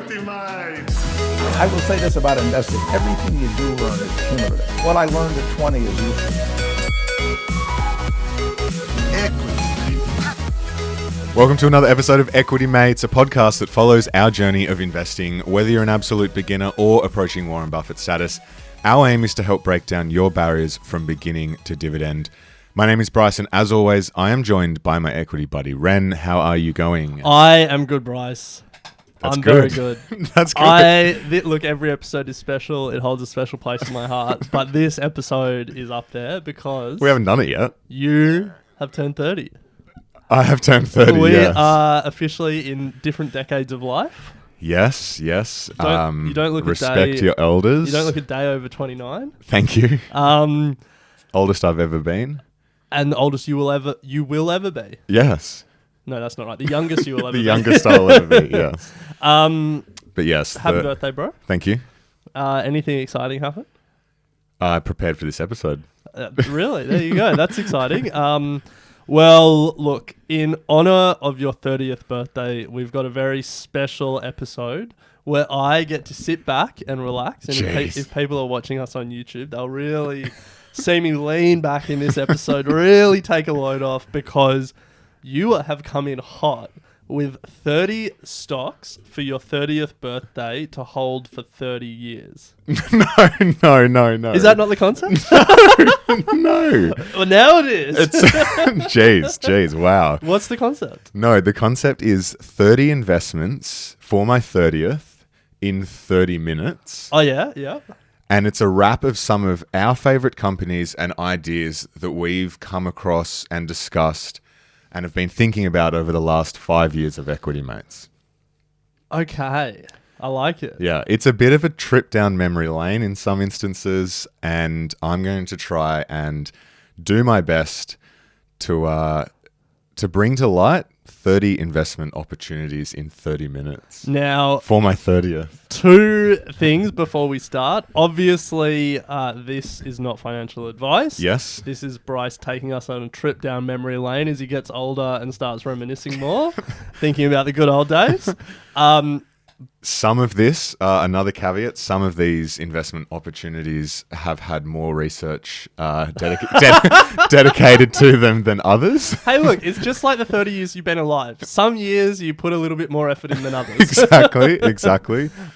EQUITYMATES. I will say this about investing. Everything you do learn is cumulative. What I learned at 20 is useful. Welcome to another episode of Equity Mates, a podcast that follows our journey of investing. Whether you're an absolute beginner or approaching Warren Buffett status, our aim is to help break down your barriers from beginning to dividend. My name is Bryce, and as always, I am joined by my equity buddy, Ren. How are you going? I am good, Bryce. That's I'm good. very good. That's good. Look, every episode is special. It holds a special place in my heart. But this episode is up there because We haven't done it yet. you have turned 30. I have turned 30, We yes. are officially in different decades of life. Yes. You don't look respect your elders. You don't look a day over 29. Thank you. Um, Oldest I've ever been. and the oldest you will ever be. Yes. No, that's not right. The youngest you will ever The be. youngest I'll ever be, yes. But yes. Happy birthday, bro. Thank you. Anything exciting happen? I prepared for this episode. Really? There you go. That's exciting. Well, look, in honor of your 30th birthday, we've got a very special episode where I get to sit back and relax. And if people are watching us on YouTube, they'll really see me lean back in this episode, really take a load off, because you have come in hot with 30 stocks for your 30th birthday to hold for 30 years. No. Is that not the concept? No. Well, now it is. It's jeez, wow. What's the concept? No, the concept is 30 investments for my 30th in 30 minutes. Oh, yeah. And it's a wrap of some of our favorite companies and ideas that we've come across and discussed and have been thinking about over the last 5 years of Equity Mates. Okay. I like it. Yeah, it's a bit of a trip down memory lane in some instances, and I'm going to try and do my best to bring to light 30 investment opportunities in 30 minutes. Now, For my 30th. 2 things before we start. Obviously, this is not financial advice. Yes. This is Bryce taking us on a trip down memory lane as he gets older and starts reminiscing more, thinking about the good old days. Some of this, another caveat, some of these investment opportunities have had more research dedicated to them than others. Hey, look, it's just like the 30 years you've been alive. Some years you put a little bit more effort in than others. Exactly.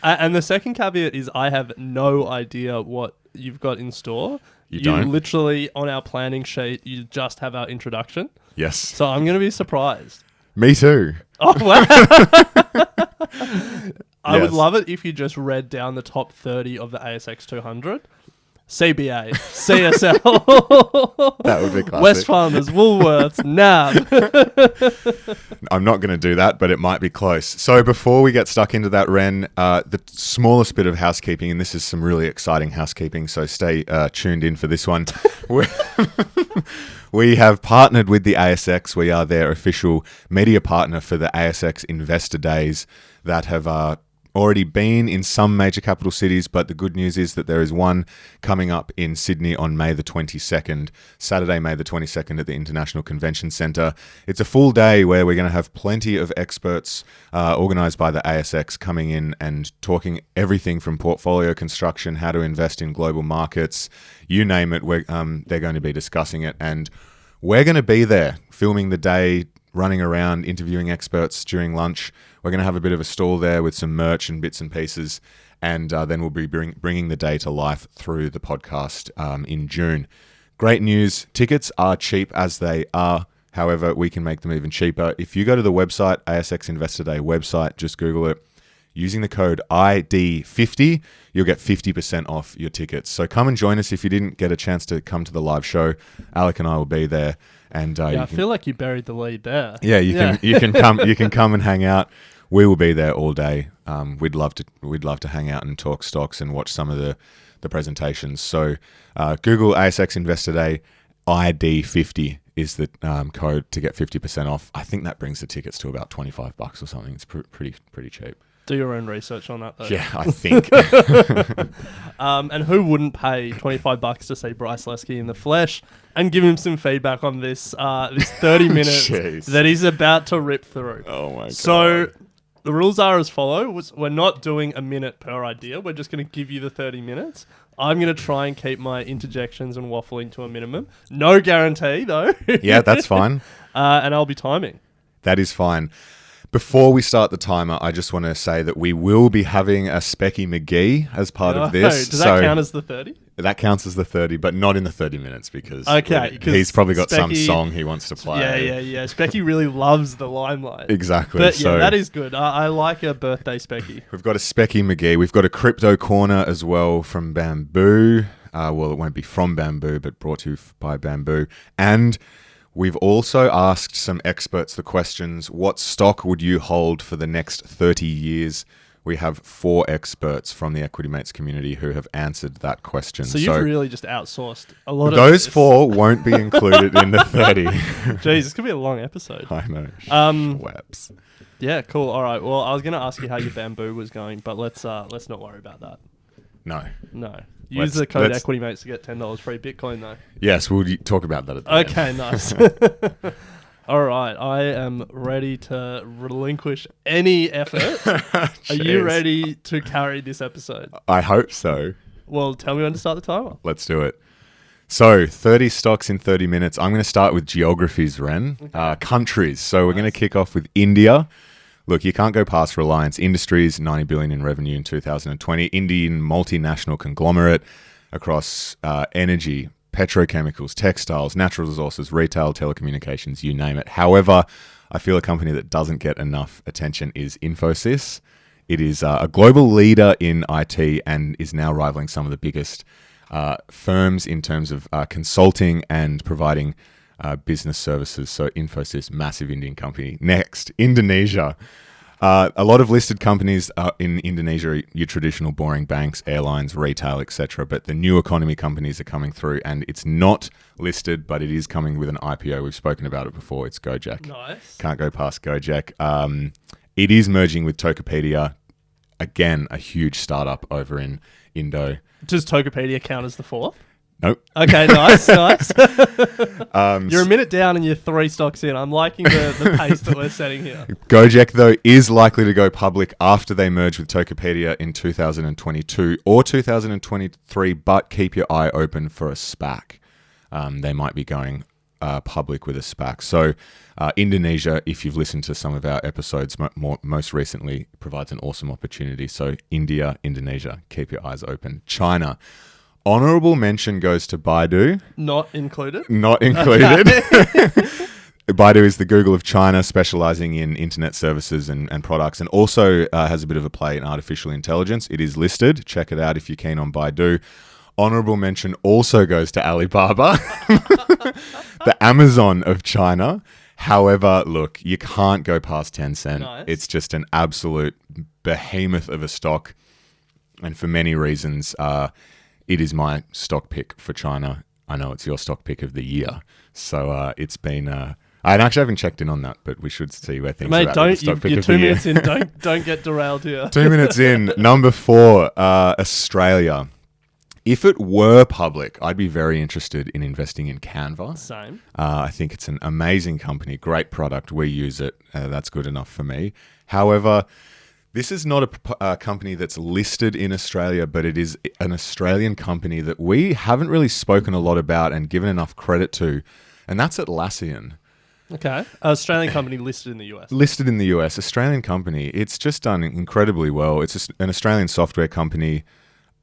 And the second caveat is I have no idea what you've got in store. You don't? Literally, on our planning sheet, you just have our introduction. Yes. So I'm going to be surprised. Me too. Oh, wow. I would Yes. love it if you just read down the top 30 of the ASX 200. CBA, CSL, That would be classic. Wesfarmers, Woolworths, NAB. I'm not going to do that, but it might be close. So before we get stuck into that, Ren, the smallest bit of housekeeping, and this is some really exciting housekeeping, so stay tuned in for this one. We have partnered with the ASX. We are their official media partner for the ASX Investor Days that have already been in some major capital cities, but the good news is that there is one coming up in Sydney on May the 22nd, Saturday, May the 22nd at the International Convention Centre. It's a full day where we're going to have plenty of experts organised by the ASX coming in and talking everything from portfolio construction, how to invest in global markets, you name it. They're going to be discussing it, and we're going to be there filming the day, running around, interviewing experts during lunch. We're going to have a bit of a stall there with some merch and bits and pieces, and then we'll be bringing the day to life through the podcast in June. Great news. Tickets are cheap as they are. However, we can make them even cheaper. If you go to the website, ASX Investor Day website, just Google it. Using the code ID50, you'll get 50% off your tickets. So come and join us if you didn't get a chance to come to the live show. Alec and I will be there. And I feel like you buried the lead there. Yeah, you can come and hang out. We will be there all day. We'd love to hang out and talk stocks and watch some of the presentations. So Google ASX Investor Day, ID50 is the code to get 50% off. I think that brings the tickets to about $25 or something. It's pretty cheap. Do your own research on that, though. Yeah, I think. And who wouldn't pay $25 to see Bryce Leske in the flesh and give him some feedback on this 30 minutes Jeez. that he's about to rip through? Oh my god. So The rules are as follows. We're not doing a minute per idea. We're just going to give you the 30 minutes. I'm going to try and keep my interjections and waffling to a minimum. No guarantee, though. Yeah, that's fine. And I'll be timing. That is fine. Before we start the timer, I just want to say that we will be having a Specky McGee as part of this. Does that count as the 30? That counts as the 30, but not in the 30 minutes because he's probably got some song he wants to play. Yeah. Specky really loves the limelight. Exactly. But yeah, that is good. I like a birthday Specky. We've got a Specky McGee. We've got a crypto corner as well from Bamboo. Well, it won't be from Bamboo, but brought to you by Bamboo. And we've also asked some experts the questions, what stock would you hold for the next 30 years? We have 4 experts from the EQUITYMATES community who have answered that question. So you've really just outsourced a lot of those 4 won't be included in the 30. Jeez, this could be a long episode. I know. Schweppes. Yeah, cool. All right. Well, I was going to ask you how your Bamboo was going, but let's not worry about that. No. Use the code EQUITYMATES to get $10 free Bitcoin, though. Yes, we'll talk about that at the end. Okay, nice. All right, I am ready to relinquish any effort. Are you ready to carry this episode? I hope so. Well, tell me when to start the timer. Let's do it. So, 30 stocks in 30 minutes. I'm going to start with geographies, Ren. Okay. Countries. So, we're going to kick off with India. Look, you can't go past Reliance Industries, $90 billion in revenue in 2020. Indian multinational conglomerate across energy, petrochemicals, textiles, natural resources, retail, telecommunications, you name it. However, I feel a company that doesn't get enough attention is Infosys. It is a global leader in IT and is now rivaling some of the biggest firms in terms of consulting and providing business services. So Infosys, massive Indian company. Next, Indonesia. A lot of listed companies in Indonesia, your traditional boring banks, airlines, retail, etc. But the new economy companies are coming through, and it's not listed, but it is coming with an IPO. We've spoken about it before. It's Gojek. Nice. Can't go past Gojek. It is merging with Tokopedia. Again, a huge startup over in Indo. Does Tokopedia count as the 4th? Nope. Okay, nice. You're a minute down and you're 3 stocks in. I'm liking the pace that we're setting here. Gojek, though, is likely to go public after they merge with Tokopedia in 2022 or 2023, but keep your eye open for a SPAC. They might be going public with a SPAC. So Indonesia, if you've listened to some of our episodes most recently, provides an awesome opportunity. So India, Indonesia, keep your eyes open. China. Honorable mention goes to Baidu. Not included. Baidu is the Google of China, specializing in internet services and products, and also has a bit of a play in artificial intelligence. It is listed. Check it out if you're keen on Baidu. Honorable mention also goes to Alibaba, the Amazon of China. However, look, you can't go past Tencent. Nice. It's just an absolute behemoth of a stock, and for many reasons, it is my stock pick for China. I know it's your stock pick of the year. So it's been... I actually haven't checked in on that, but we should see where things are at with the stock pick you're of the 2 year. minutes in. Don't get derailed here. 2 minutes in. Number 4, Australia. If it were public, I'd be very interested in investing in Canva. Same. I think it's an amazing company, great product. We use it. That's good enough for me. However... This is not a company that's listed in Australia, but it is an Australian company that we haven't really spoken a lot about and given enough credit to, and that's Atlassian. Okay. Australian company listed in the US. Listed in the US, Australian company. It's just done incredibly well. It's an Australian software company.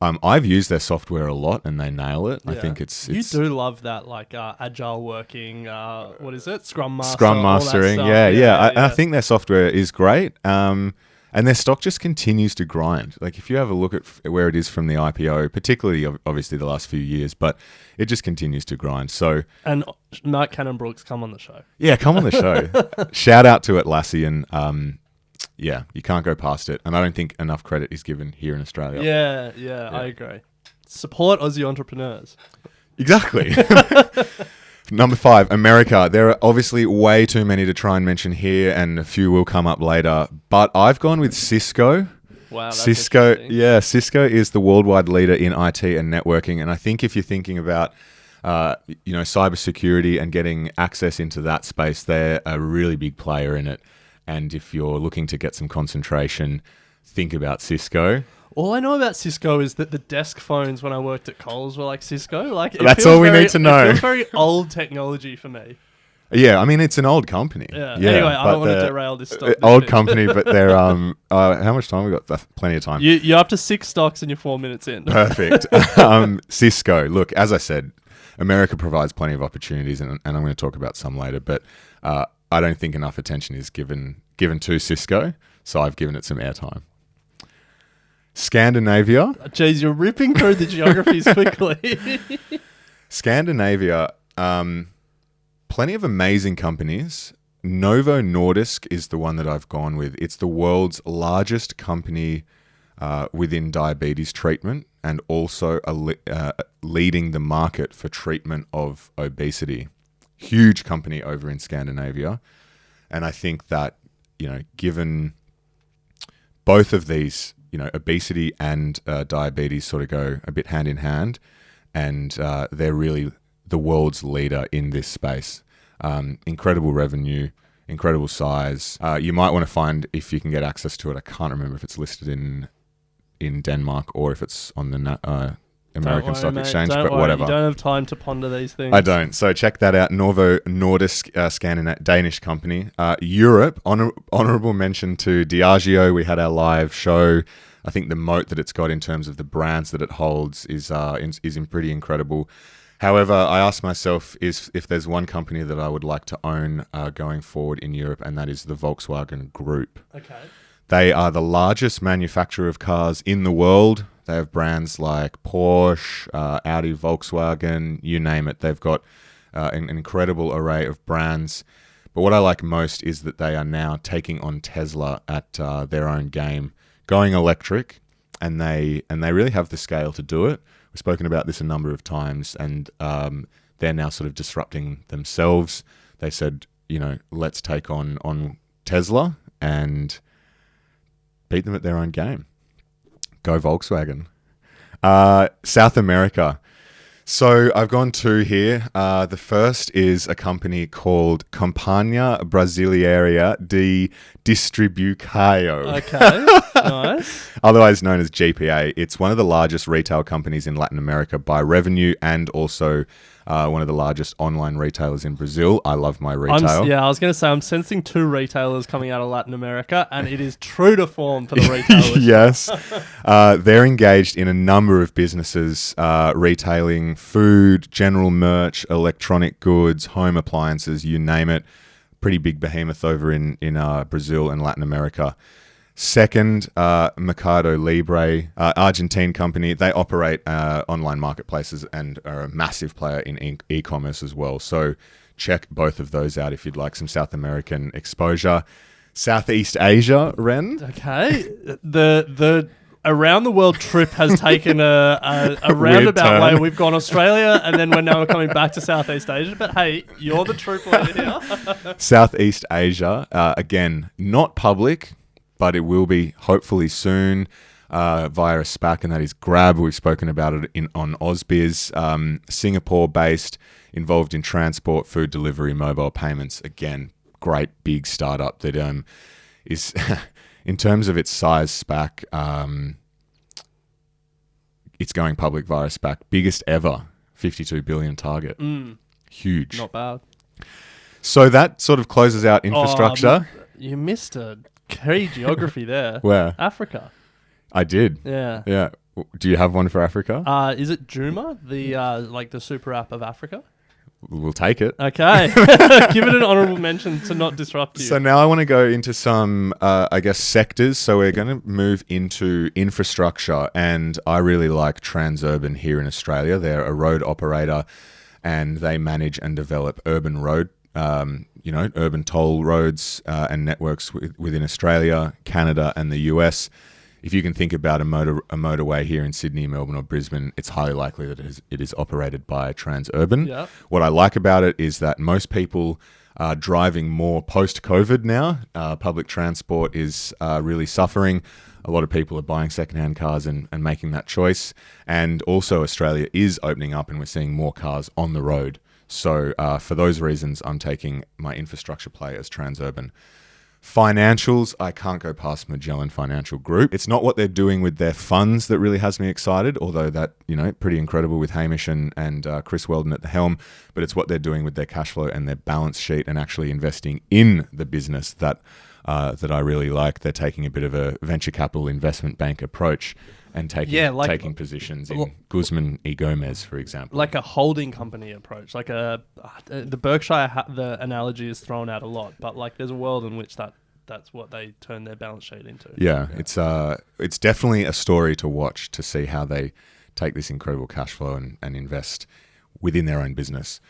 I've used their software a lot and they nail it. Yeah. I think it's... You do love that, like agile working, what is it? Scrum Master. Scrum Mastering, yeah. I think their software is great. And their stock just continues to grind. Like if you have a look at where it is from the IPO, particularly obviously the last few years, but it just continues to grind. So and Mike Cannon-Brooks, come on the show. Yeah, come on the show. Shout out to Atlassian. Yeah, you can't go past it. And I don't think enough credit is given here in Australia. Yeah, I agree. Support Aussie entrepreneurs. Exactly. Number 5, America. There are obviously way too many to try and mention here, and a few will come up later. But I've gone with Cisco. Wow, that's Cisco. interesting. Yeah, Cisco is the worldwide leader in IT and networking, and I think if you're thinking about, cybersecurity and getting access into that space, they're a really big player in it. And if you're looking to get some concentration, think about Cisco. All I know about Cisco is that the desk phones when I worked at Coles were like Cisco. Like That's all we need to know. It feels very old technology for me. Yeah, I mean, it's an old company. Yeah. Anyway, I don't want to derail this stock. Old company, but they're how much time we got? Plenty of time. You're up to 6 stocks and you're 4 minutes in. Perfect. Cisco. Look, as I said, America provides plenty of opportunities, and I'm going to talk about some later. But I don't think enough attention is given to Cisco, so I've given it some airtime. Scandinavia. Jeez, you're ripping through the geographies quickly. Scandinavia. Plenty of amazing companies. Novo Nordisk is the one that I've gone with. It's the world's largest company within diabetes treatment, and also leading the market for treatment of obesity. Huge company over in Scandinavia. And I think that, given both of these, obesity and diabetes sort of go a bit hand in hand, and they're really the world's leader in this space. Incredible revenue, incredible size. You might want to find if you can get access to it. I can't remember if it's listed in Denmark or if it's on the American Stock Exchange, but whatever. You don't have time to ponder these things. I don't. So check that out. Novo Nordisk, Danish company. Europe, honorable mention to Diageo. We had our live show. I think the moat that it's got in terms of the brands that it holds is pretty incredible. However, I asked myself if there's one company that I would like to own going forward in Europe, and that is the Volkswagen Group. Okay. They are the largest manufacturer of cars in the world. They have brands like Porsche, Audi, Volkswagen, you name it. They've got an incredible array of brands. But what I like most is that they are now taking on Tesla at their own game, going electric, and they really have the scale to do it. We've spoken about this a number of times, and they're now sort of disrupting themselves. They said, let's take on Tesla and beat them at their own game. Go Volkswagen. South America. So I've gone 2 here. The first is a company called Companhia Brasileira de Distribuição. Okay, nice. Otherwise known as GPA. It's one of the largest retail companies in Latin America by revenue, and also one of the largest online retailers in Brazil. I love my retail. I was going to say, I'm sensing 2 retailers coming out of Latin America, and it is true to form for the retailers. Yes. They're engaged in a number of businesses, retailing food, general merch, electronic goods, home appliances, you name it. Pretty big behemoth over in Brazil and Latin America. Second, Mercado Libre, Argentine company. They operate online marketplaces and are a massive player in e-commerce as well. So check both of those out if you'd like some South American exposure. Southeast Asia, Ren. Okay. The around the world trip has taken a roundabout way. We've gone Australia, and then we're coming back to Southeast Asia. But hey, you're the troop leader here. Southeast Asia, again, not public, but it will be hopefully soon via a SPAC, and that is Grab. We've spoken about it on AusBiz. Singapore-based, involved in transport, food delivery, mobile payments. Again, great big startup that is, in terms of its size, SPAC, it's going public via SPAC. Biggest ever, 52 billion target. Huge. Not bad. So that sort of closes out infrastructure. You missed a key geography there. Where? Africa. I did. Yeah. Yeah. Do you have one for Africa? Is it Juma, the super app of Africa? We'll take it. Okay. Give it an honorable mention to not disrupt you. So now I want to go into some, sectors. So we're going to move into infrastructure, and I really like Transurban here in Australia. They're a road operator, and they manage and develop urban road urban toll roads and networks within Australia, Canada, and the US. If you can think about a motorway here in Sydney, Melbourne, or Brisbane, it's highly likely that it is operated by Transurban. Yep. What I like about it is that most people are driving more post-COVID now. Public transport is really suffering. A lot of people are buying secondhand cars and making that choice. And also Australia is opening up, and we're seeing more cars on the road. So for those reasons, I'm taking my infrastructure play as Transurban. Financials, I can't go past Magellan Financial Group. It's not what they're doing with their funds that really has me excited, although that, pretty incredible with Hamish and Chris Weldon at the helm, but it's what they're doing with their cash flow and their balance sheet and actually investing in the business that I really like. They're taking a bit of a venture capital investment bank approach and taking positions in Guzman y Gomez, for example. Like a holding company approach, like the Berkshire, the analogy is thrown out a lot, but like there's a world in which that's what they turn their balance sheet into. Yeah. It's definitely a story to watch to see how they take this incredible cash flow and invest within their own business.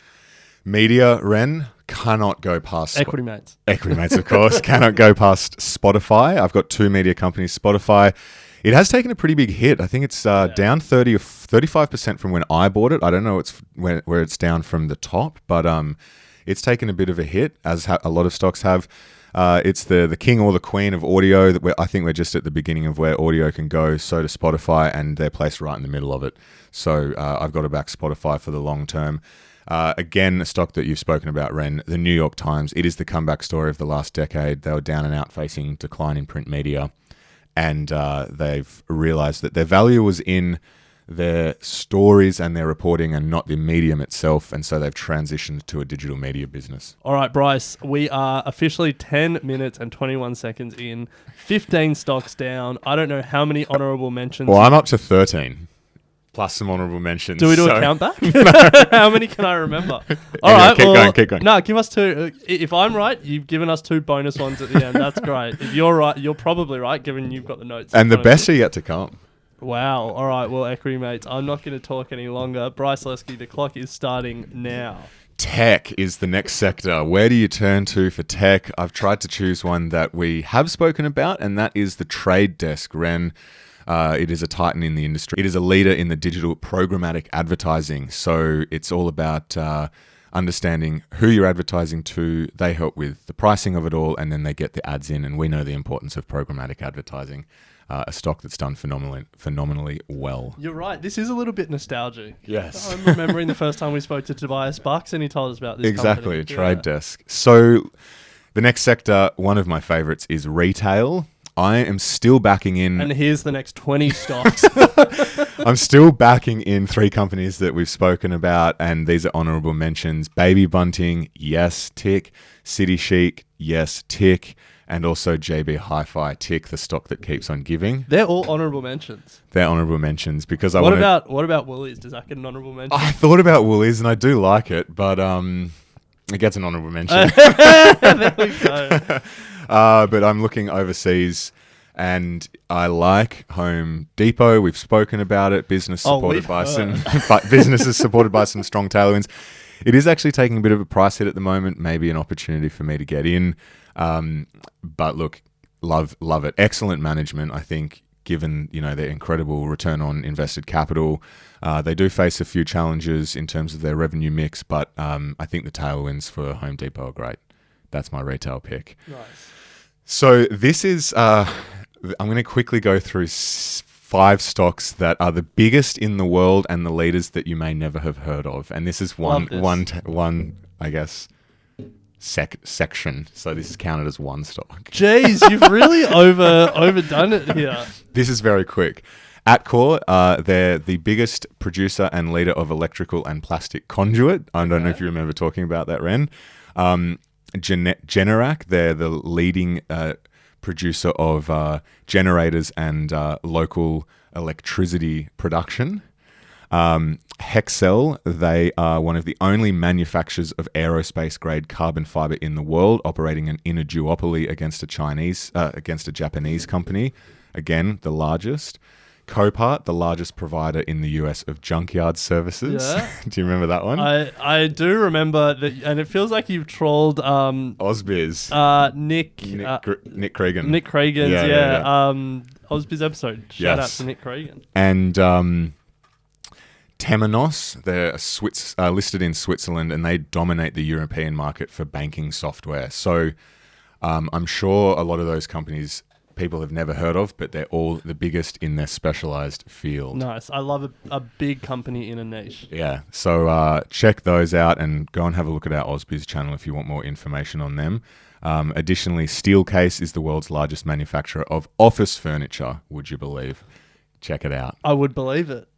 Media, Ren, cannot go past... EQUITYMATES. EQUITYMATES, of course. Cannot go past Spotify. I've got 2 media companies. Spotify, it has taken a pretty big hit. I think it's down 30 or 35% from when I bought it. I don't know where it's down from the top, but it's taken a bit of a hit, as a lot of stocks have. It's the king or the queen of audio. I think we're just at the beginning of where audio can go. So does Spotify, and they're placed right in the middle of it. So I've got to back Spotify for the long term. Again, a stock that you've spoken about, Ren, the New York Times. It is the comeback story of the last decade. They were down and out facing decline in print media. And they've realized that their value was in their stories and their reporting and not the medium itself. And so they've transitioned to a digital media business. All right, Bryce, we are officially 10 minutes and 21 seconds in, 15 stocks down. I don't know how many honorable mentions. Well, I'm up to 13. Plus some honorable mentions. Do we do a count back? How many can I remember? All right, keep going. No, give us 2. If I'm right, you've given us 2 bonus ones at the end. That's great. If you're right, you're probably right, given you've got the notes. And the best are yet to come. Wow. All right, well, EQUITYMATES, I'm not going to talk any longer. Bryce Leske, the clock is starting now. Tech is the next sector. Where do you turn to for tech? I've tried to choose one that we have spoken about, and that is the Trade Desk, Ren. It is a titan in the industry. It is a leader in the digital programmatic advertising. So it's all about understanding who you're advertising to. They help with the pricing of it all, and then they get the ads in. And we know the importance of programmatic advertising. A stock that's done phenomenally well. You're right. This is a little bit nostalgic. Yes. I'm remembering the first time we spoke to Tobias Bucks and he told us about this Exactly, company. Trade Desk. So the next sector, one of my favorites, is retail. I am still backing in... And here's the next 20 stocks. I'm still backing in 3 companies that we've spoken about, and these are honorable mentions. Baby Bunting, yes, tick. City Chic, yes, tick. And also JB Hi-Fi, tick, the stock that keeps on giving. They're all honourable mentions. They're honourable mentions because What about Woolies? Does that get an honorable mention? I thought about Woolies and I do like it, but it gets an honourable mention. There we go. But I'm looking overseas, and I like Home Depot. We've spoken about it. Businesses supported by some strong tailwinds. It is actually taking a bit of a price hit at the moment. Maybe an opportunity for me to get in. But look, love it. Excellent management, I think, given their incredible return on invested capital. They do face a few challenges in terms of their revenue mix, but I think the tailwinds for Home Depot are great. That's my retail pick. Nice. So this is, I'm going to quickly go through 5 stocks that are the biggest in the world and the leaders that you may never have heard of. And this is one, I guess, section. So this is counted as one stock. Jeez, you've really overdone it here. This is very quick. At core, they're the biggest producer and leader of electrical and plastic conduit. I don't know if you remember talking about that, Ren. Generac, they're the leading producer of generators and local electricity production. Hexcel, they are one of the only manufacturers of aerospace-grade carbon fiber in the world, operating in a duopoly against a Japanese company. Again, the largest. Copart, the largest provider in the US of junkyard services. Yeah. Do you remember that one? I do remember that, and it feels like you've trolled Ausbiz. Nick Cregan. Nick Cregan's, Yeah. Ausbiz episode. Shout out to Nick Cregan. And Temenos, they're listed in Switzerland, and they dominate the European market for banking software. So I'm sure a lot of those companies people have never heard of, but they're all the biggest in their specialized field. Nice. I love a big company in a niche. Yeah. So check those out and go and have a look at our Ausbiz channel if you want more information on them. Additionally, Steelcase is the world's largest manufacturer of office furniture. Would you believe? Check it out. I would believe it.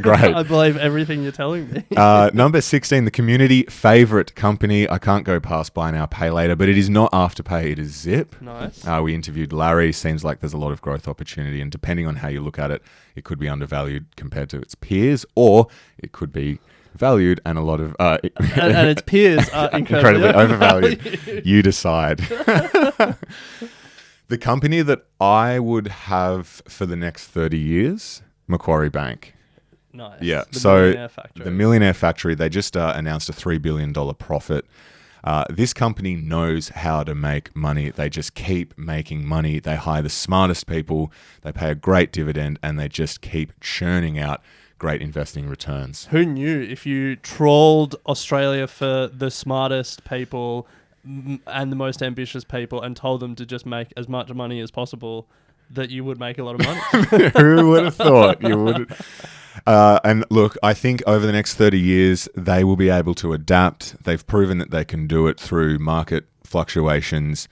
Great. I believe everything you're telling me. Number 16, the community favorite company. I can't go past buy now, pay later, but it is not Afterpay, it is Zip. Nice. We interviewed Larry. Seems like there's a lot of growth opportunity, and depending on how you look at it, it could be undervalued compared to its peers, or it could be valued and a lot of... and its peers are incredibly overvalued. You decide. The company that I would have for the next 30 years... Macquarie Bank. Nice. Yeah. The Millionaire Factory. The Millionaire Factory, they just announced a $3 billion profit. This company knows how to make money. They just keep making money. They hire the smartest people. They pay a great dividend, and they just keep churning out great investing returns. Who knew if you trawled Australia for the smartest people and the most ambitious people and told them to just make as much money as possible, that you would make a lot of money? Who would have thought you would? And look, I think over the next 30 years, they will be able to adapt. They've proven that they can do it through market fluctuations.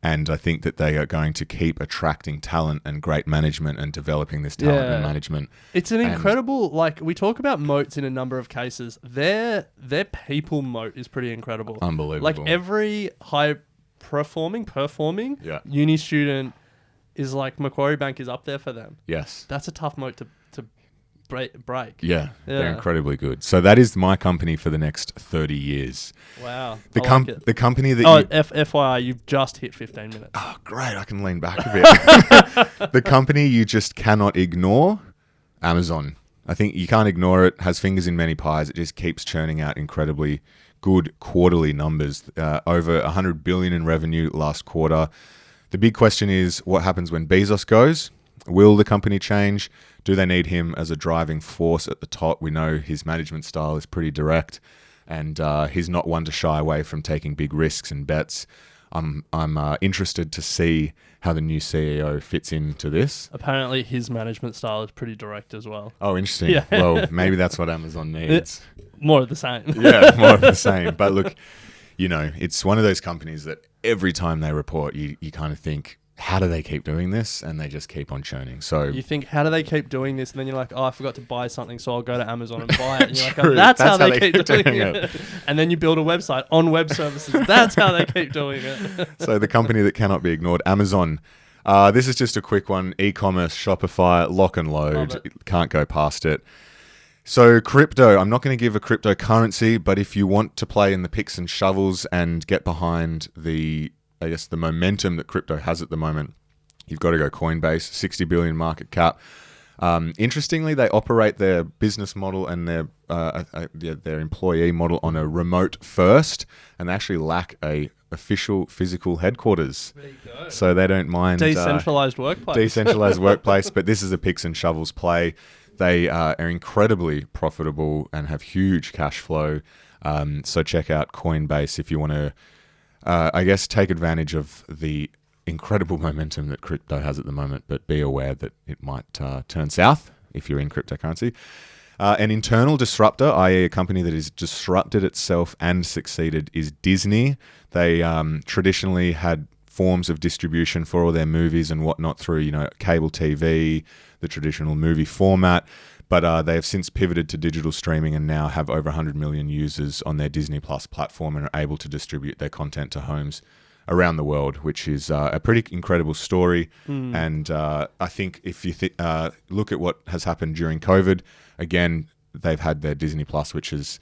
And I think that they are going to keep attracting talent and great management and developing this talent and management. It's an incredible, like, we talk about moats in a number of cases. Their people moat is pretty incredible. Unbelievable. Like every high performing uni student is like Macquarie Bank is up there for them. Yes. That's a tough moat to break. Yeah, they're incredibly good. So that is my company for the next 30 years. Wow. The company that FYI, you've just hit 15 minutes. Oh, great. I can lean back a bit. The company you just cannot ignore, Amazon. I think you can't ignore it. Has fingers in many pies. It just keeps churning out incredibly good quarterly numbers. Over 100 billion in revenue last quarter. The big question is, what happens when Bezos goes? Will the company change? Do they need him as a driving force at the top? We know his management style is pretty direct, and he's not one to shy away from taking big risks and bets. I'm interested to see how the new CEO fits into this. Apparently, his management style is pretty direct as well. Oh, interesting. Yeah. Well, maybe that's what Amazon needs. More of the same. Yeah, more of the same. But look, you know, it's one of those companies that every time they report, you kind of think, how do they keep doing this? And they just keep on churning. So you think, how do they keep doing this? And then you're like, oh, I forgot to buy something, so I'll go to Amazon and buy it. And you're like, oh, that's how they keep doing it. And then you build a website on web services. That's how they keep doing it. So the company that cannot be ignored, Amazon. This is just a quick one. E-commerce, Shopify, lock and load. Can't go past it. So crypto, I'm not going to give a cryptocurrency, but if you want to play in the picks and shovels and get behind the momentum that crypto has at the moment, you've got to go Coinbase, 60 billion market cap. Interestingly, they operate their business model and their employee model on a remote first, and they actually lack a official physical headquarters. There you go. So they don't mind decentralized workplace. But this is a picks and shovels play. They are incredibly profitable and have huge cash flow. So check out Coinbase if you want to, I guess, take advantage of the incredible momentum that crypto has at the moment, but be aware that it might turn south if you're in cryptocurrency. An internal disruptor, i.e. a company that has disrupted itself and succeeded, is Disney. They traditionally had forms of distribution for all their movies and whatnot through, cable TV, the traditional movie format, but they have since pivoted to digital streaming and now have over 100 million users on their Disney Plus platform and are able to distribute their content to homes around the world, which is a pretty incredible story. And I think if you look at what has happened during COVID, again, they've had their Disney Plus, which has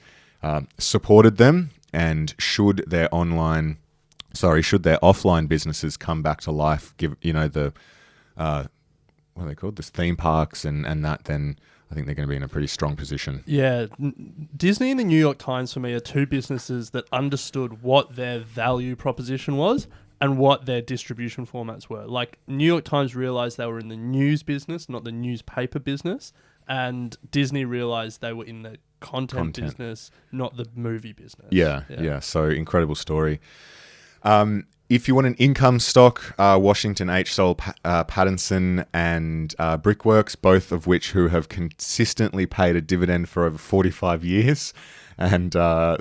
supported them, and should their offline businesses come back to life, give the what are they called? This theme parks and that, then I think they're going to be in a pretty strong position. Yeah. Disney and the New York Times for me are two businesses that understood what their value proposition was and what their distribution formats were. Like, New York Times realized they were in the news business, not the newspaper business. And Disney realized they were in the content business, not the movie business. Yeah. So incredible story. If you want an income stock, Washington H. Soul Pattinson and Brickworks, both of which who have consistently paid a dividend for over 45 years, and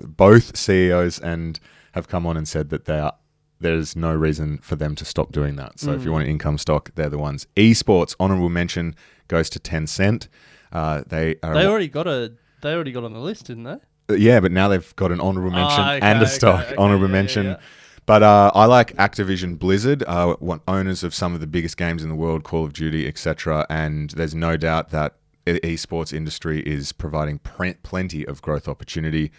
both CEOs and have come on and said that there's no reason for them to stop doing that. So if you want an income stock, they're the ones. Esports, honorable mention, goes to Tencent. They already got on the list, didn't they? Yeah, but now they've got an honorable mention and a stock. Honorable mention. Yeah. But I like Activision Blizzard, owners of some of the biggest games in the world, Call of Duty, etc. And there's no doubt that the esports industry is providing plenty of growth opportunity.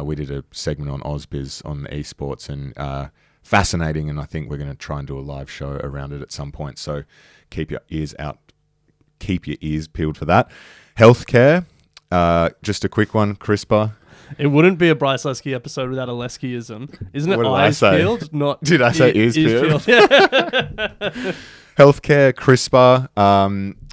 We did a segment on AusBiz on the esports, and fascinating. And I think we're going to try and do a live show around it at some point. So keep your ears peeled for that. Healthcare, just a quick one, CRISPR. It wouldn't be a Bryce Leske episode without a Leskeism. Isn't it What did I eyes say? peeled? Not Did I say ears peeled? Yeah. Healthcare, CRISPR,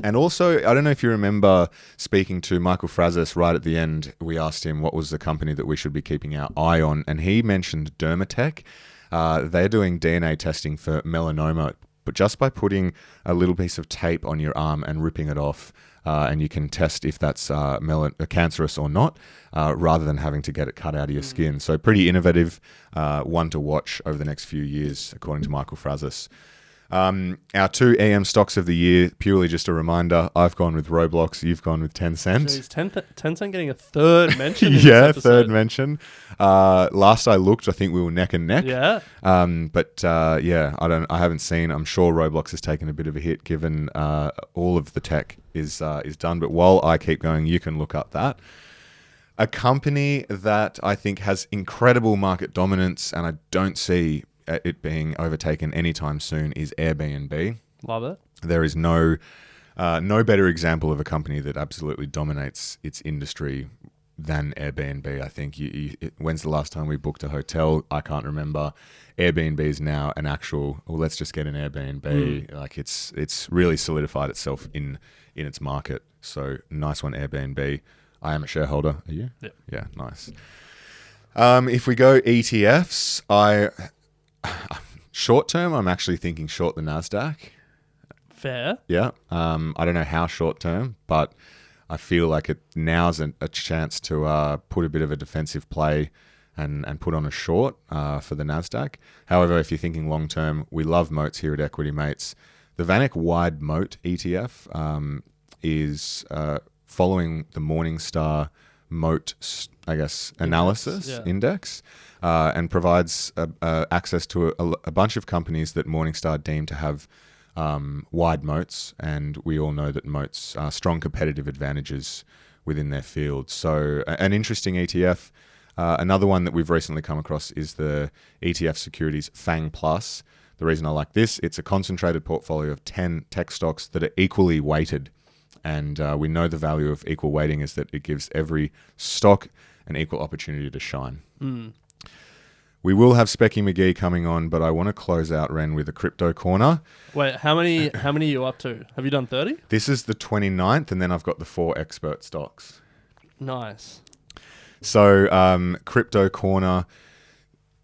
and also, I don't know if you remember speaking to Michael Frazis right at the end. We asked him what was the company that we should be keeping our eye on, and he mentioned Dermatech. They're doing DNA testing for melanoma, but just by putting a little piece of tape on your arm and ripping it off, and you can test if that's cancerous or not, rather than having to get it cut out of your skin. So pretty innovative, one to watch over the next few years, according to Michael Frazis. Our 2 EM stocks of the year, purely just a reminder, I've gone with Roblox, you've gone with Tencent. Jeez, Tencent getting a third mention. Yeah, third mention. Last I looked, I think we were neck and neck. Yeah. I haven't seen. I'm sure Roblox has taken a bit of a hit given all of the tech is done. But while I keep going, you can look up that. A company that I think has incredible market dominance, and I don't see it being overtaken anytime soon, is Airbnb. Love it. There is no better example of a company that absolutely dominates its industry than Airbnb. I think when's the last time we booked a hotel? I can't remember. Airbnb is now an actual, well, let's just get an Airbnb. Like it's really solidified itself in its market. So nice one, Airbnb. I am a shareholder. Are you? Yep. Yeah, nice. If we go ETFs, short term, I'm actually thinking short the NASDAQ. Fair. Yeah. I don't know how short term, but I feel like now's a chance to put a bit of a defensive play and put on a short for the NASDAQ. However, if you're thinking long term, we love moats here at Equity Mates. The VanEck Wide Moat ETF is following the Morningstar Moat, I guess, analysis index, and provides access to a bunch of companies that Morningstar deem to have wide moats, and we all know that moats are strong competitive advantages within their field. So an interesting ETF. Another one that we've recently come across is the ETF Securities FANG Plus. The reason I like this, it's a concentrated portfolio of 10 tech stocks that are equally weighted. And we know the value of equal weighting is that it gives every stock an equal opportunity to shine. We will have Specky McGee coming on, but I want to close out, Ren, with a crypto corner. Wait, how many are you up to? Have you done 30? This is the 29th, and then I've got the 4 expert stocks. Nice. So crypto corner,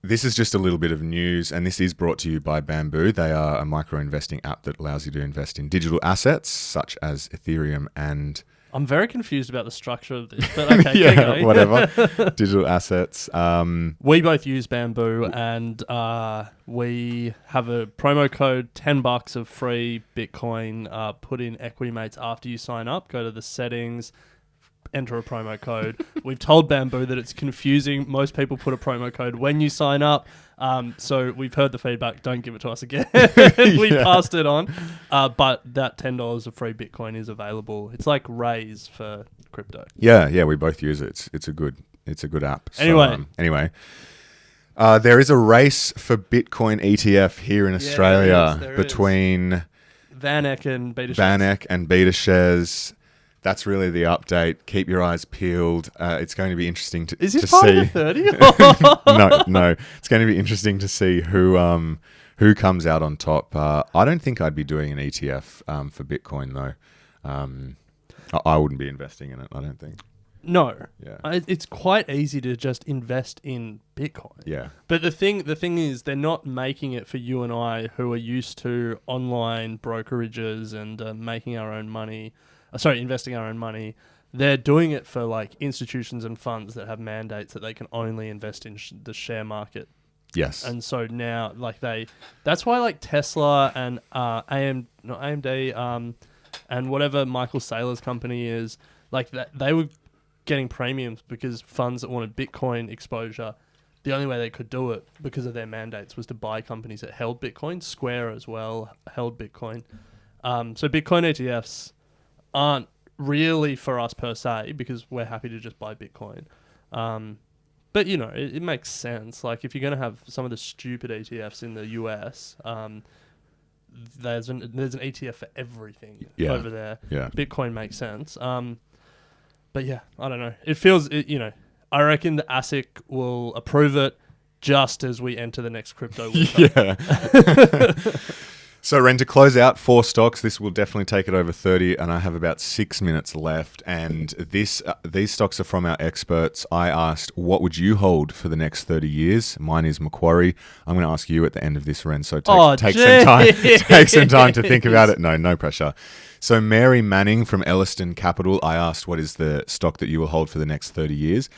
this is just a little bit of news, and this is brought to you by Bamboo. They are a micro-investing app that allows you to invest in digital assets, such as Ethereum and... I'm very confused about the structure of this, but okay, yeah, whatever. Digital assets. We both use Bamboo, and we have a promo code, $10 of free Bitcoin. Put in EQUITYMATES after you sign up. Go to the settings, enter a promo code. We've told Bamboo that it's confusing. Most people put a promo code when you sign up. So we've heard the feedback. Don't give it to us again. We passed it on. But that $10 of free Bitcoin is available. It's like Raise for crypto. Yeah, we both use it. It's a good app. Anyway, there is a race for Bitcoin ETF here in Australia between VanEck and BetaShares. That's really the update. Keep your eyes peeled. It's going to be interesting to see. Is this part of the 30? No. It's going to be interesting to see who comes out on top. I don't think I'd be doing an ETF for Bitcoin though. I wouldn't be investing in it, I don't think. No. Yeah. It's quite easy to just invest in Bitcoin. Yeah. But the thing is, they're not making it for you and I who are used to online brokerages and making our own money. Investing our own money. They're doing it for like institutions and funds that have mandates that they can only invest in the share market. Yes. And so now, like that's why like Tesla and AMD, and whatever Michael Saylor's company is, like that, they were getting premiums because funds that wanted Bitcoin exposure, the only way they could do it because of their mandates was to buy companies that held Bitcoin. Square as well held Bitcoin. So Bitcoin ETFs aren't really for us per se because we're happy to just buy Bitcoin. But, you know, it makes sense. Like, if you're going to have some of the stupid ETFs in the US, there's an ETF for everything over there. Yeah. Bitcoin makes sense. But, yeah, I don't know. It feels, I reckon the ASIC will approve it just as we enter the next crypto winter. Yeah. So, Ren, to close out 4 stocks, this will definitely take it over 30, and I have about 6 minutes left. And these stocks are from our experts. I asked, what would you hold for the next 30 years? Mine is Macquarie. I'm going to ask you at the end of this, Ren, so take some time to think about it. No pressure. So, Mary Manning from Elliston Capital, I asked, what is the stock that you will hold for the next 30 years?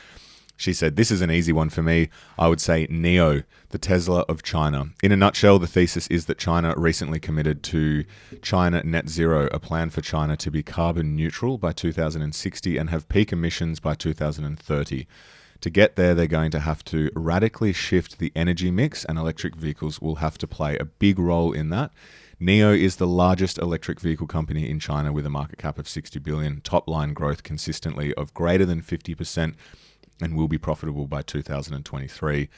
She said, this is an easy one for me. I would say NIO, the Tesla of China. In a nutshell, the thesis is that China recently committed to China Net Zero, a plan for China to be carbon neutral by 2060 and have peak emissions by 2030. To get there, they're going to have to radically shift the energy mix, and electric vehicles will have to play a big role in that. NIO is the largest electric vehicle company in China with a market cap of 60 billion, top line growth consistently of greater than 50%, and will be profitable by 2023.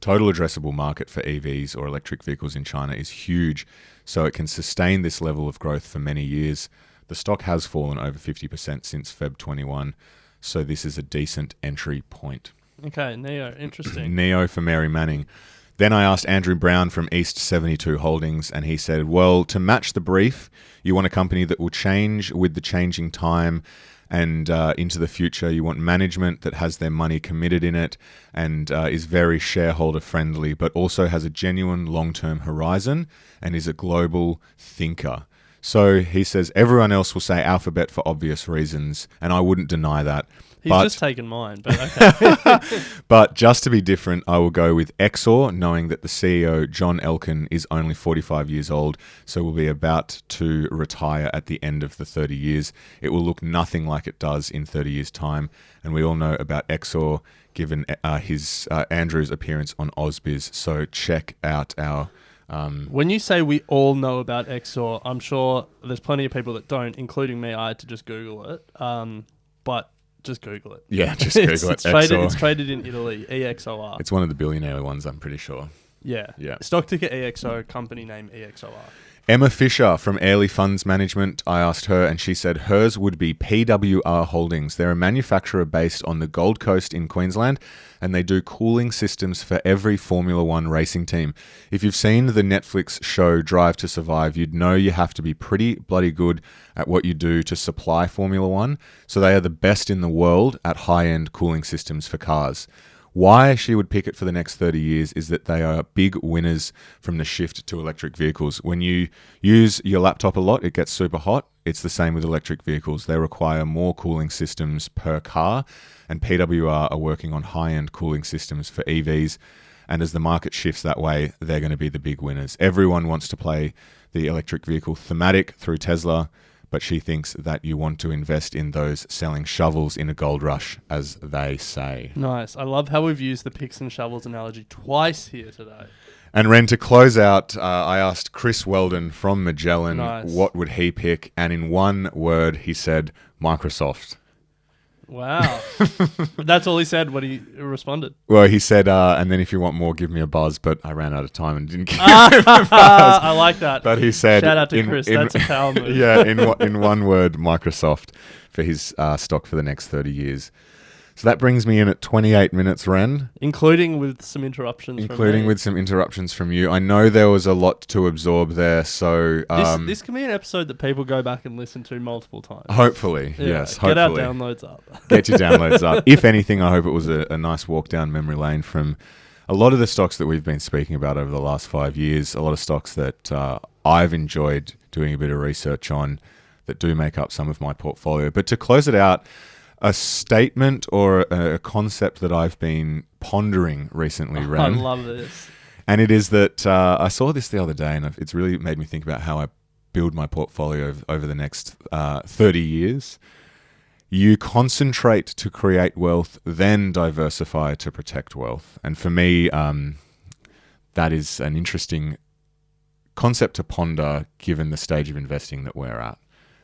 Total addressable market for EVs or electric vehicles in China is huge, so it can sustain this level of growth for many years. The stock has fallen over 50% since Feb 21, so this is a decent entry point. Okay, NIO, interesting. NIO for Mary Manning. Then I asked Andrew Brown from East 72 Holdings, and he said, well, to match the brief, you want a company that will change with the changing time and into the future. You want management that has their money committed in it and is very shareholder friendly, but also has a genuine long-term horizon and is a global thinker. So he says, everyone else will say Alphabet for obvious reasons, and I wouldn't deny that. He's just taken mine, but okay. But just to be different, I will go with Exor, knowing that the CEO, John Elkann, is only 45 years old, so will be about to retire at the end of the 30 years. It will look nothing like it does in 30 years' time, and we all know about Exor, given Andrew's appearance on AusBiz, so check out our... When you say we all know about Exor, I'm sure there's plenty of people that don't, including me. I had to just Google it, but... Just Google it. Yeah, just Google it. It's traded in Italy, EXOR. It's one of the billionaire ones, I'm pretty sure. Yeah. Stock ticker EXO, company name EXOR. Emma Fisher from Airlie Funds Management, I asked her, and she said hers would be PWR Holdings. They're a manufacturer based on the Gold Coast in Queensland, and they do cooling systems for every Formula One racing team. If you've seen the Netflix show Drive to Survive, you'd know you have to be pretty bloody good at what you do to supply Formula One. So they are the best in the world at high-end cooling systems for cars. Why she would pick it for the next 30 years is that they are big winners from the shift to electric vehicles. When you use your laptop a lot, it gets super hot. It's the same with electric vehicles. They require more cooling systems per car, and PWR are working on high-end cooling systems for EVs. And as the market shifts that way, they're going to be the big winners. Everyone wants to play the electric vehicle thematic through Tesla, but she thinks that you want to invest in those selling shovels in a gold rush, as they say. Nice. I love how we've used the picks and shovels analogy twice here today. And Ren, to close out, I asked Chris Weldon from Magellan, what would he pick? And in one word, he said Microsoft. Wow. That's all he said when he responded. Well, he said, and then if you want more, give me a buzz, but I ran out of time and didn't give him a buzz. I like that. But he said... Shout out to Chris, that's a power move. Yeah, in one word, Microsoft for his stock for the next 30 years. So that brings me in at 28 minutes, Ren. Including with some interruptions from you. I know there was a lot to absorb there, so... This can be an episode that people go back and listen to multiple times. Hopefully, Yeah, yes. Get Hopefully. our downloads up. Get your downloads up. If anything, I hope it was a nice walk down memory lane from a lot of the stocks that we've been speaking about over the last 5 years, a lot of stocks that I've enjoyed doing a bit of research on that do make up some of my portfolio. But to close it out, a statement or a concept that I've been pondering recently, Ren. I love this. And it is that I saw this the other day, and it's really made me think about how I build my portfolio over the next 30 years. You concentrate to create wealth, then diversify to protect wealth. And for me, that is an interesting concept to ponder given the stage of investing that we're at.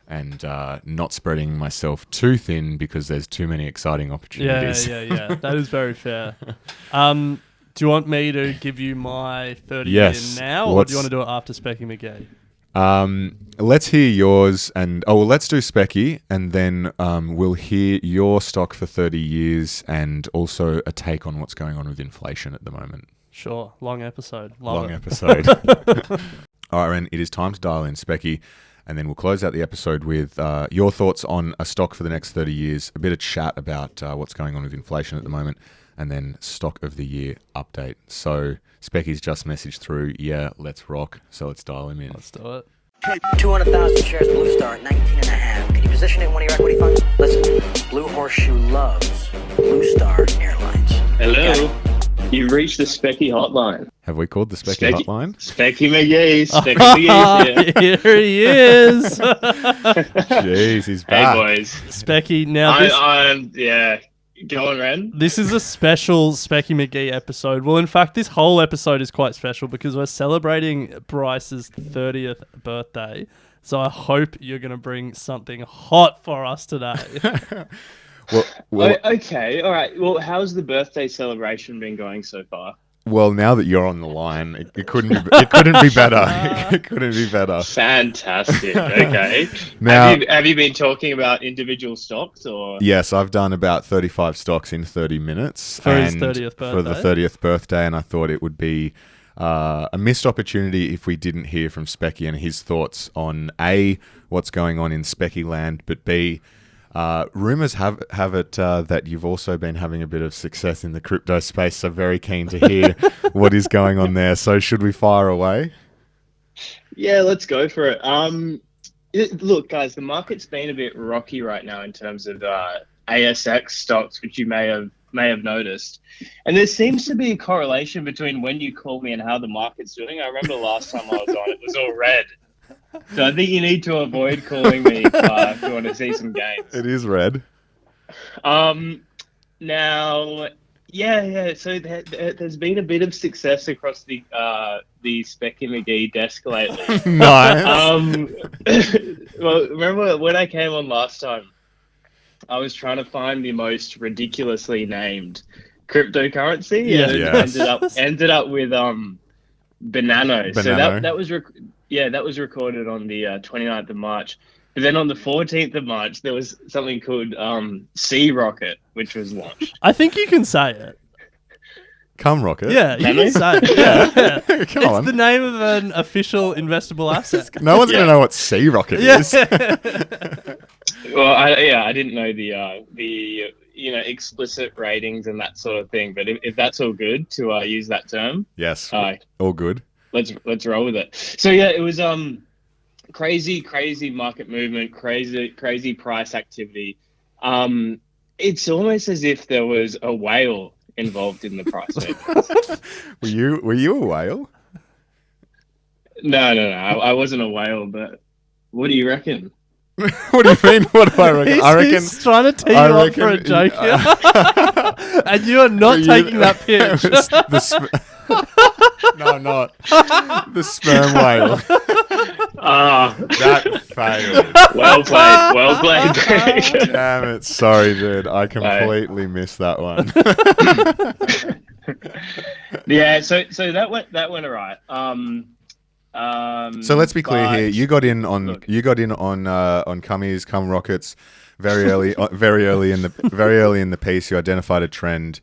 And not spreading myself too thin because there's too many exciting opportunities. Yeah. That is very fair. Do you want me to give you my 30 year now, or do you want to do it after Specky McGee? Let's hear yours, and let's do Specky, and then we'll hear your stock for 30 years, and also a take on what's going on with inflation at the moment. Sure, long episode. Long episode. All right, Ren, it is time to dial in Specky. And then we'll close out the episode with your thoughts on a stock for the next 30 years, a bit of chat about what's going on with inflation at the moment, and then stock of the year update. So Specky's just messaged through, let's rock. So let's dial him in. Let's do it. 200,000 shares Blue Star at 19.5. Can you position it in one of your equity funds? Listen, Blue Horseshoe loves Blue Star Airlines. Hello. You've reached the Specky hotline. Have we called the Specky hotline? Specky McGee. Specky McGee. Here he is. Jeez, he's back. Hey, boys. Specky, now I'm Go on, Ren. this is a special Specky McGee episode. Well, in fact, this whole episode is quite special because we're celebrating Bryce's 30th birthday. So I hope you're going to bring something hot for us today. Okay, all right. Well, how's the birthday celebration been going so far? Well, now that you're on the line, it couldn't be better. It couldn't be better. Fantastic. Okay. Now, have you been talking about individual stocks or? Yes, I've done about 35 stocks in 30 minutes For his 30th birthday. For the 30th birthday, and I thought it would be a missed opportunity if we didn't hear from Specky and his thoughts on A, what's going on in Specky land, but B, rumors have it that you've also been having a bit of success in the crypto space, so very keen to hear what is going on there. So should we fire away? Yeah, let's go for it. Look, guys, the market's been a bit rocky right now in terms of ASX stocks, which you may have noticed. And there seems to be a correlation between when you call me and how the market's doing. I remember last time I was on, it was all red. So I think you need to avoid calling me if you want to see some gains. It is red. Now, so there's been a bit of success across the Specky McGee desk lately. Nice. Well, remember when I came on last time, I was trying to find the most ridiculously named cryptocurrency. Yeah. And ended up with Banano. So that was that was recorded on the 29th of March. But then on the 14th of March, there was something called Sea Rocket, which was launched. I think you can say it. Come Rocket. Yeah, you Can can we? say it. Yeah. Come It's on. the name of an official investable asset. No one's going to know what Sea Rocket is. Well, I didn't know the explicit ratings and that sort of thing. But if that's all good to use that term, Yes. All good. let's roll with it. So yeah, it was crazy market movement, crazy price activity. It's almost as if there was a whale involved in the price movement. Were you a whale? No, I wasn't a whale, but what do you reckon? What do you mean? What do I reckon? I reckon He's trying to tee you up for a joke here. And you are not taking that pitch. No, I'm not. The sperm whale. That failed. Well played. Damn it. Sorry, dude. I completely missed that one. Yeah, so that went all right. So let's be clear here. You got in on look. Cummies, Cum Rockets very early, very early in the piece. You identified a trend.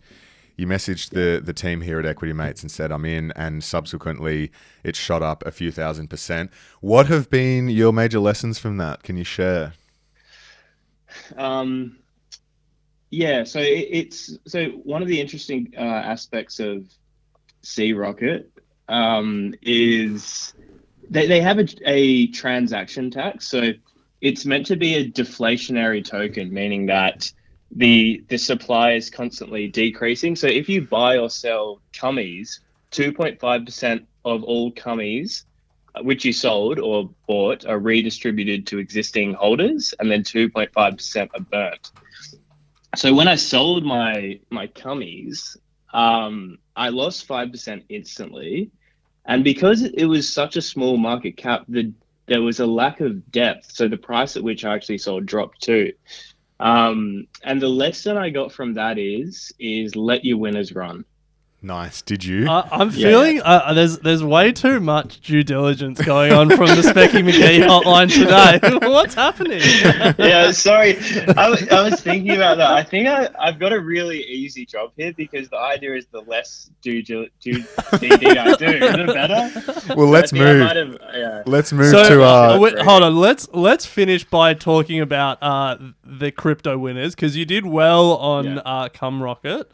You messaged the team here at Equity Mates and said, I'm in, and subsequently it shot up a few %. What have been your major lessons from that? Can you share? Yeah, so it's one of the interesting aspects of Sea Rocket is they have a transaction tax. So it's meant to be a deflationary token, meaning that the supply is constantly decreasing. So if you buy or sell cummies, 2.5% of all cummies which you sold or bought are redistributed to existing holders, and then 2.5% are burnt. So when I sold my cummies, I lost 5% instantly. And because it was such a small market cap, there was a lack of depth. So the price at which I actually sold dropped too. And the lesson I got from that is let your winners run. Nice. Did you? I'm feeling there's way too much due diligence going on from the Specky McGee hotline today. What's happening? Yeah, sorry. I was thinking about that. I think I've got a really easy job here because the idea is the less DD I do, the better. Well, let's move. Let's move to. Hold on. Let's finish by talking about the crypto winners, because you did well on Cum Rocket.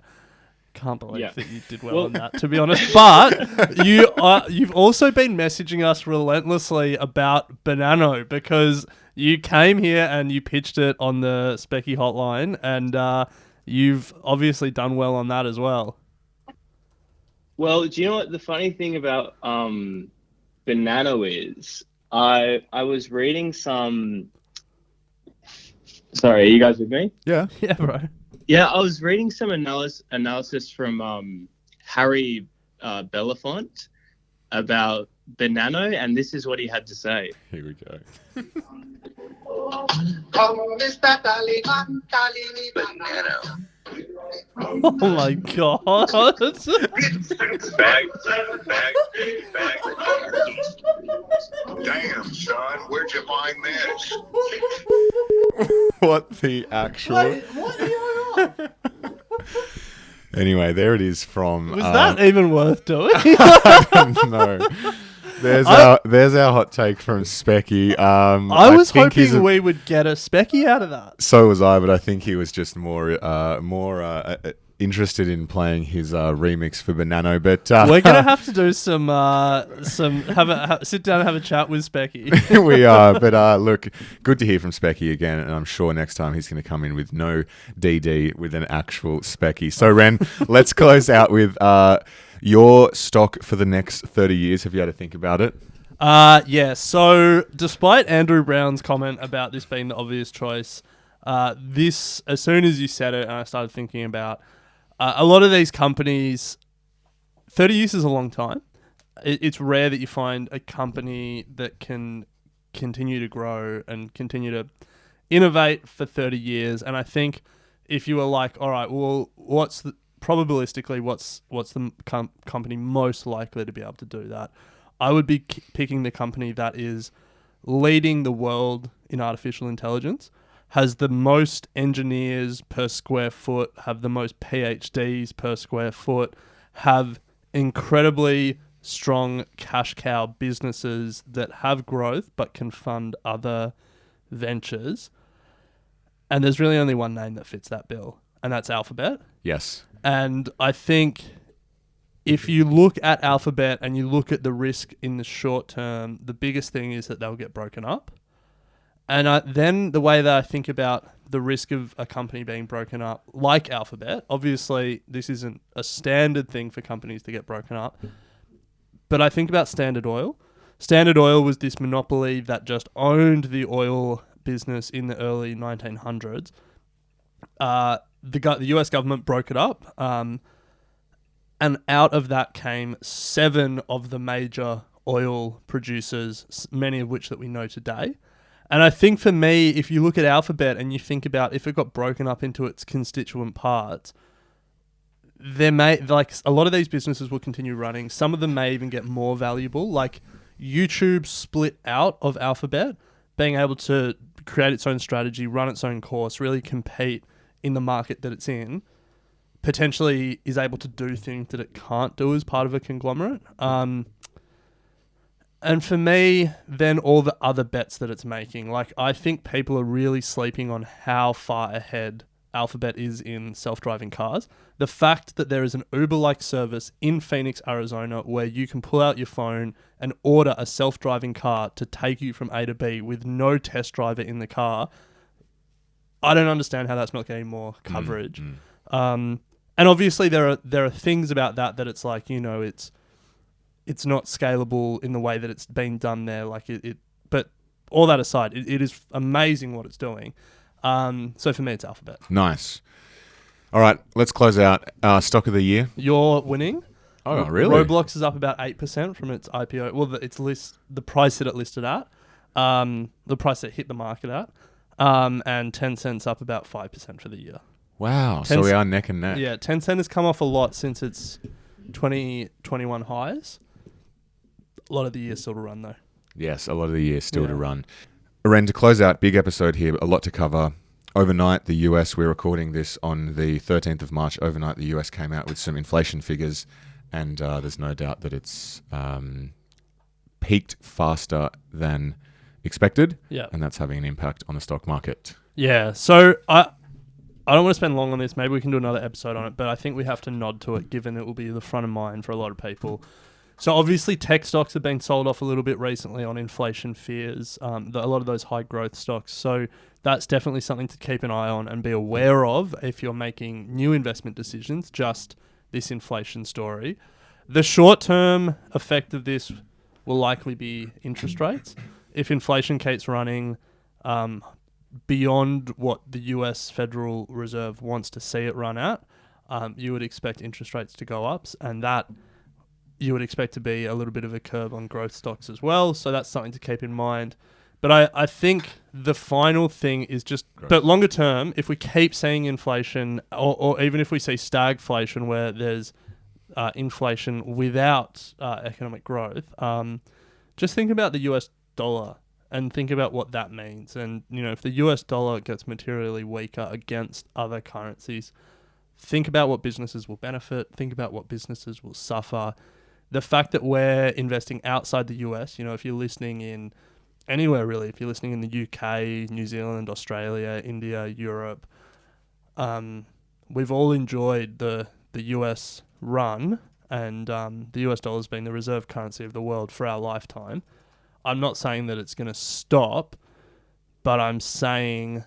Can't believe that you did well on that, to be honest. But you've also been messaging us relentlessly about Banano, because you came here and you pitched it on the Specky hotline, and you've obviously done well on that as well. Well, do you know what the funny thing about Banano is? I was reading some. Sorry, are you guys with me? Yeah, bro. Yeah, I was reading some analysis from Harry Belafonte about Banano, and this is what he had to say. Here we go. Banano. Oh my god. Bag. Damn, son, where'd you find this? What the actual? What are you on? Anyway, there it is from. Was that even worth doing? No. There's our hot take from Specky. I was hoping we would get a Specky out of that. So was I, but I think he was just more interested in playing his remix for Banano. But we're gonna have to do sit down and have a chat with Specky. We are, but look, good to hear from Specky again, and I'm sure next time he's going to come in with no DD, with an actual Specky. So Ren, let's close out with your stock for the next 30 years. Have you had to think about it? Yeah. So despite Andrew Brown's comment about this being the obvious choice, this, as soon as you said it and I started thinking about a lot of these companies, 30 years is a long time. It's rare that you find a company that can continue to grow and continue to innovate for 30 years. And I think if you were like, all right, well, probabilistically, what's the company most likely to be able to do that? I would be picking the company that is leading the world in artificial intelligence, has the most engineers per square foot, have the most PhDs per square foot, have incredibly strong cash cow businesses that have growth but can fund other ventures. And there's really only one name that fits that bill, and that's Alphabet. Yes. And I think if you look at Alphabet and you look at the risk in the short term, the biggest thing is that they'll get broken up. And then the way that I think about the risk of a company being broken up, like Alphabet, obviously this isn't a standard thing for companies to get broken up, but I think about Standard Oil. Standard Oil was this monopoly that just owned the oil business in the early 1900s. The US government broke it up, and out of that came 7 of the major oil producers, many of which that we know today. And I think for me, if you look at Alphabet and you think about if it got broken up into its constituent parts, there may, like, a lot of these businesses will continue running. Some of them may even get more valuable. Like, YouTube split out of Alphabet, being able to create its own strategy, run its own course, really compete in the market that it's in, potentially is able to do things that it can't do as part of a conglomerate. And for me, then all the other bets that it's making, like I think people are really sleeping on how far ahead Alphabet is in self-driving cars. The fact that there is an Uber-like service in Phoenix, Arizona, where you can pull out your phone and order a self-driving car to take you from A to B with no test driver in the car, I don't understand how that's not getting more coverage. And obviously there are things about that it's like, you know, it's not scalable in the way that it's been done there. Like but all that aside, it is amazing what it's doing. So for me, it's Alphabet. Nice. All right, let's close out stock of the year. You're winning. Oh, really? Roblox is up about 8% from its IPO. Well, the price that it listed at, the price that it hit the market at, and Tencent's up about 5% for the year. Wow, so we are neck and neck. Yeah, Tencent has come off a lot since its 2021 highs. A lot of the year still to run, though. Yes, a lot of the year still to run. Ren, to close out, big episode here, a lot to cover. Overnight, the US, we're recording this on the 13th of March. Overnight, the US came out with some inflation figures, and there's no doubt that it's peaked faster than expected, and that's having an impact on the stock market. Yeah, so I don't want to spend long on this. Maybe we can do another episode on it, but I think we have to nod to it, given it will be the front of mind for a lot of people. So obviously tech stocks have been sold off a little bit recently on inflation fears, a lot of those high growth stocks. So that's definitely something to keep an eye on and be aware of if you're making new investment decisions, just this inflation story. The short-term effect of this will likely be interest rates. If inflation keeps running beyond what the US Federal Reserve wants to see it run at, you would expect interest rates to go up, and that you would expect to be a little bit of a curve on growth stocks as well. So that's something to keep in mind. But I think the final thing is just, but longer term, if we keep seeing inflation, or even if we see stagflation where there's inflation without economic growth, just think about the US dollar and think about what that means. And, you know, if the US dollar gets materially weaker against other currencies, think about what businesses will benefit, think about what businesses will suffer. The fact that we're investing outside the US, you know, if you're listening in anywhere really, if you're listening in the UK, New Zealand, Australia, India, Europe, we've all enjoyed the US run, and the US dollar has been the reserve currency of the world for our lifetime. I'm not saying that it's going to stop, but I'm saying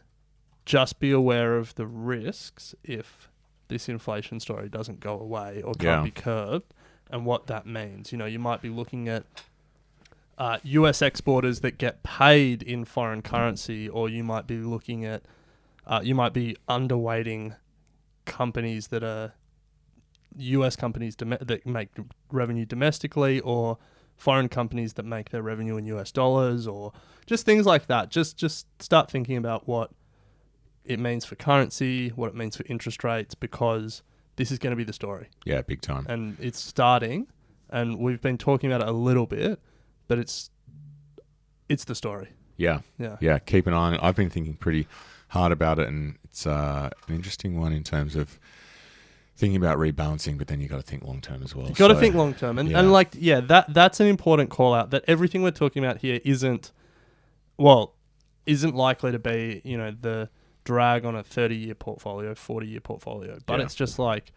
just be aware of the risks if this inflation story doesn't go away or can't be curbed, and what that means. You know, you might be looking at US exporters that get paid in foreign currency, or you might be looking at, you might be underweighting companies that are US companies that make revenue domestically, or foreign companies that make their revenue in US dollars, or just things like that. Just start thinking about what it means for currency, what it means for interest rates, because this is going to be the story. Yeah, big time. And it's starting, and we've been talking about it a little bit, but it's the story. Yeah. Keep an eye on it. I've been thinking pretty hard about it, and it's an interesting one in terms of thinking about rebalancing, but then you got to think long term as well. You got to think long term, and that's an important call out. That everything we're talking about here isn't likely to be, you know, the drag on a 30-year portfolio, 40-year portfolio, but it's just like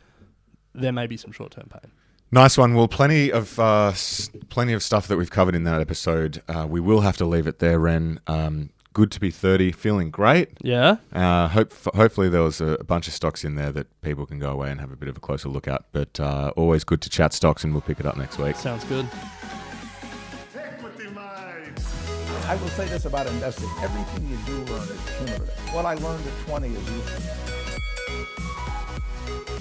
there may be some short-term pain. Nice one. Well, plenty of stuff that we've covered in that episode. We will have to leave it there, Ren. Good to be 30, feeling great. Yeah. Hopefully there was a bunch of stocks in there that people can go away and have a bit of a closer look at. But always good to chat stocks, and we'll pick it up next week. Sounds good. I will say this about investing. Everything you do learn is cumulative. What I learned at 20 is useful.